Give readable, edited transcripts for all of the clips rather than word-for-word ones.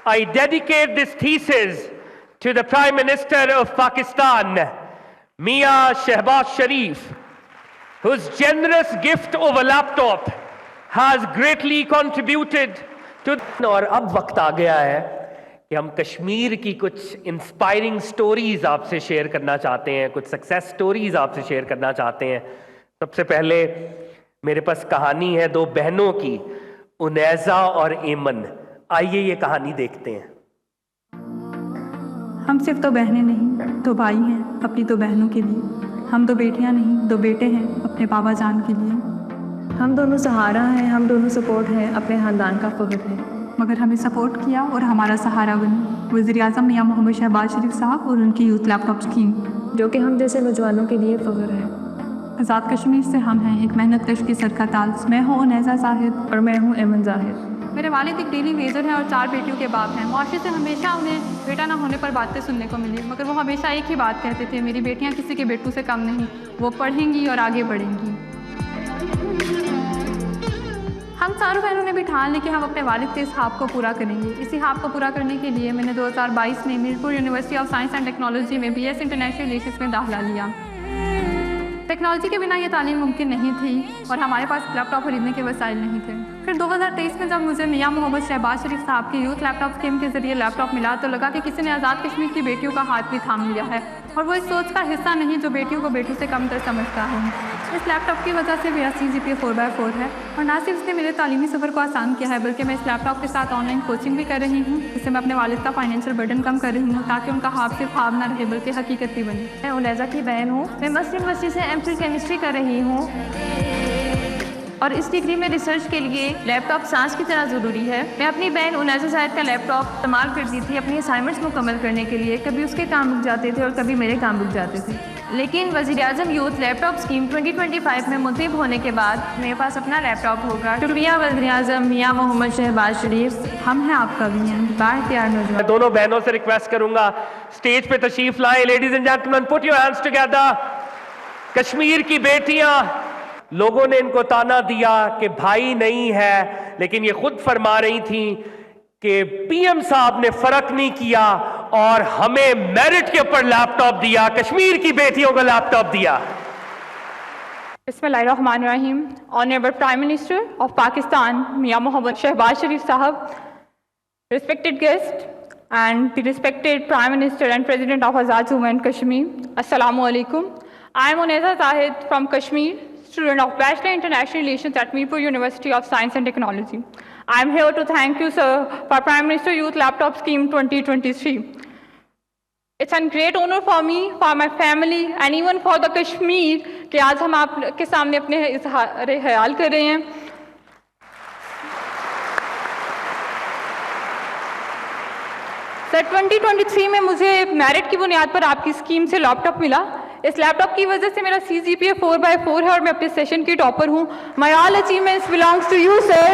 I dedicate this thesis to the Prime Minister of Pakistan, Mian Shehbaz Sharif, whose generous gift of a laptop has greatly contributed to. اور اب وقت آ گیا ہے کہ ہم کشمیر کی کچھ انسپائرنگ سٹوریز آپ سے شیئر کرنا چاہتے ہیں, کچھ سکسیس سٹوریز آپ سے شیئر کرنا چاہتے ہیں. سب سے پہلے میرے پاس کہانی ہے دو بہنوں کی, انیزہ اور ایمن. آئیے یہ کہانی دیکھتے ہیں. ہم صرف دو بہنیں نہیں, دو بھائی ہیں اپنی دو بہنوں کے لیے. ہم دو بیٹیاں نہیں, دو بیٹے ہیں اپنے بابا جان کے لیے. ہم دونوں سہارا ہیں, ہم دونوں سپورٹ ہیں, اپنے خاندان کا فخر ہے. مگر ہمیں سپورٹ کیا اور ہمارا سہارا بنے وزیر اعظم میاں محمد شہباز شریف صاحب اور ان کی یوتھ لیپ ٹاپ اسکیم, جو کہ ہم جیسے نوجوانوں کے لیے فخر ہے. آزاد کشمیر سے ہم ہیں ایک محنت کش کی سر کا تاج. میں ہوں انیزہ زاہد اور میں ہوں ایمن زاہد. میرے والد ایک ڈیلی ویزر ہیں اور 4 بیٹیوں کے باپ ہیں. معاشرے سے ہمیشہ انہیں بیٹا نہ ہونے پر باتیں سننے کو ملی, مگر وہ ہمیشہ ایک ہی بات کہتے تھے, میری بیٹیاں کسی کے بیٹوں سے کم نہیں, وہ پڑھیں گی اور آگے بڑھیں گی. ہم چاروں بہنوں نے بھی ٹھان لی کہ ہم اپنے والد کے اس خواب کو پورا کریں گے. اسی خواب کو پورا کرنے کے لیے میں نے 2022 میں Mirpur university of science and technology میں BS انٹرنیشنل ریلیشنز میں داخلہ لیا. ٹیکنالوجی کے بنا یہ تعلیم ممکن نہیں تھی اور ہمارے پاس لیپ ٹاپ خریدنے کے وسائل نہیں تھے. پھر 2023 میں جب مجھے میاں محمد شہباز شریف صاحب کی یوتھ لیپ ٹاپ اسکیم کے ذریعے لیپ ٹاپ ملا تو لگا کہ کسی نے آزاد کشمیر کی بیٹیوں کا ہاتھ بھی تھام لیا ہے اور وہ اس سوچ کا حصہ نہیں جو بیٹیوں کو بیٹوں سے کم تر سمجھتا ہے. اس لیپ ٹاپ کی وجہ سے میرا CGPA 4/4 ہے اور نہ صرف اس نے میرے تعلیمی سفر کو آسان کیا ہے بلکہ میں اس لیپ ٹاپ کے ساتھ آن لائن کوچنگ بھی کر رہی ہوں, جس سے میں اپنے والد کا فائنینشیل برڈن کم کر رہی ہوں تاکہ ان کا خواب صرف خواب نہ رہے بلکہ حقیقت بھی بنے. میں انیزہ کی بہن ہوں. میں مسلم یونیورسٹی سے MPhil کیمسٹری کر رہی ہوں اور اس ڈگری میں ریسرچ کے لیے لیپ ٹاپ سانس کی طرح ضروری ہے. میں اپنی بہن انیزہ زاہد کا لیپ ٹاپ استعمال کرتی تھی اپنی اسائنمنٹس مکمل کرنے کے لیے. کبھی اس کے کام رک جاتے تھے اور کبھی میرے کام رک جاتے تھے, لیکن وزیر اعظم یوتھ لیپ ٹاپ اسکیم 2025 میں منتخب ہونے کے بعد میرے پاس اپنا لیپ ٹاپ ہوگا. شکریہ وزیر اعظم میاں محمد شہباز شریف. ہم ہیں آپ کا بھی ہیں باہر تیار نوجوان. میں دونوں بہنوں سے ریکویسٹ کروں گا اسٹیج پہ تشریف لائیں. Ladies and gentleman, put your hands together. Kashmir کی بیٹیاں, لوگوں نے ان کو تانا دیا کہ بھائی نہیں ہے, لیکن یہ خود فرما رہی تھیں کہ PM صاحب نے فرق نہیں کیا اور ہمیں میرٹ کے اوپر لیپ ٹاپ دیا, کشمیر کی بیٹیوں کو لیپ ٹاپ دیا. بسم اللہ الرحمن الرحیم. Honourable prime minister of Pakistan میاں محمد شہباز شریف صاحب, respected guest and the respected Prime Minister and President of Azad Movement Kashmir, Assalamu alaikum. I am Uneza Zahid from Kashmir, student of Bachelor International Relations at Mirpur University of Science and Technology. I am here to thank you, sir, for Prime Minister Youth Laptop Scheme 2023. It's a great honor for me, for my family, and even for the Kashmir کہ آج ہم آپ کے سامنے اپنے اظہار خیال کر رہے ہیں. سر 2023 میں مجھے میرٹ کی بنیاد پر آپ کی اسکیم سے لیپ ٹاپ ملا. اس لیپ ٹاپ کی وجہ سے میرا CGPA 4/4 ہے اور میں اپنے سیشن کی ٹاپر ہوں. My all achievements belongs to you, sir.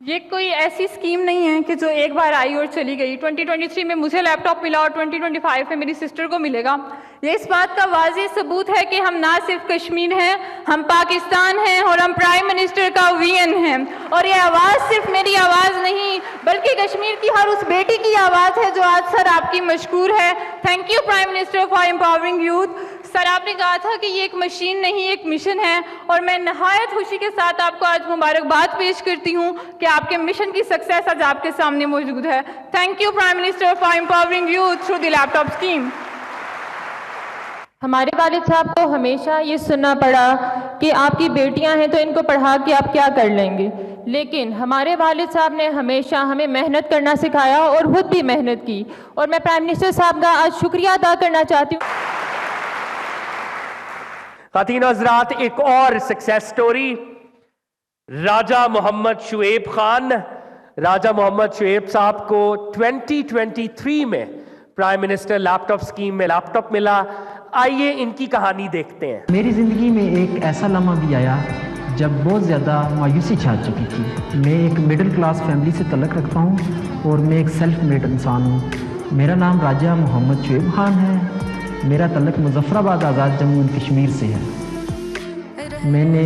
یہ کوئی ایسی اسکیم نہیں ہے کہ جو ایک بار آئی اور چلی گئی. 2023 میں مجھے لیپ ٹاپ ملا اور 2025 میں میری سسٹر کو ملے گا. یہ اس بات کا واضح ثبوت ہے کہ ہم نہ صرف کشمیر ہیں, ہم پاکستان ہیں اور ہم پرائم منسٹر کا وین ہیں. اور یہ آواز صرف میری آواز نہیں بلکہ کشمیر کی ہر اس بیٹی کی آواز ہے جو آج سر آپ کی مشکور ہے. Thank you prime minister for empowering youth. Sir آپ نے کہا تھا کہ یہ ایک مشین نہیں ایک مشن ہے اور میں نہایت خوشی کے ساتھ آپ کو آج مبارکباد پیش کرتی ہوں کہ آپ کے مشن کی سکسیس آج آپ کے سامنے موجود ہے. Thank you prime minister for empowering youth through the laptop scheme. ہمارے والد صاحب کو ہمیشہ یہ سننا پڑا کہ آپ کی بیٹیاں ہیں تو ان کو پڑھا کے آپ کیا کر لیں گے, لیکن ہمارے والد صاحب نے ہمیشہ ہمیں محنت کرنا سکھایا اور خود بھی محنت کی. اور میں پرائم منسٹر صاحب کا آج شکریہ ادا کرنا چاہتی ہوں. خواتین و حضرات, ایک اور سکسیس سٹوری, راجہ محمد شعیب خان. راجہ محمد شعیب صاحب کو 2023 میں پرائم منسٹر لیپ ٹاپ اسکیم میں لیپ ٹاپ ملا. آئیے ان کی کہانی دیکھتے ہیں. میری زندگی میں ایک ایسا لمحہ بھی آیا جب بہت زیادہ مایوسی چھا چکی تھی. میں ایک مڈل کلاس فیملی سے تعلق رکھتا ہوں اور میں ایک سیلف میڈ انسان ہوں. میرا نام راجہ محمد شعیب خان ہے. میرا تعلق مظفر آباد آزاد جموں اینڈ کشمیر سے ہے. میں نے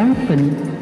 MPhil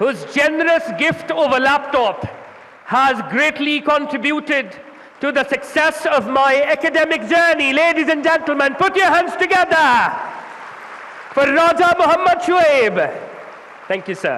whose generous gift of a laptop has greatly contributed to the success of my academic journey. Ladies and gentlemen, put your hands together for Raja Mohammad Shuaib. Thank you, sir.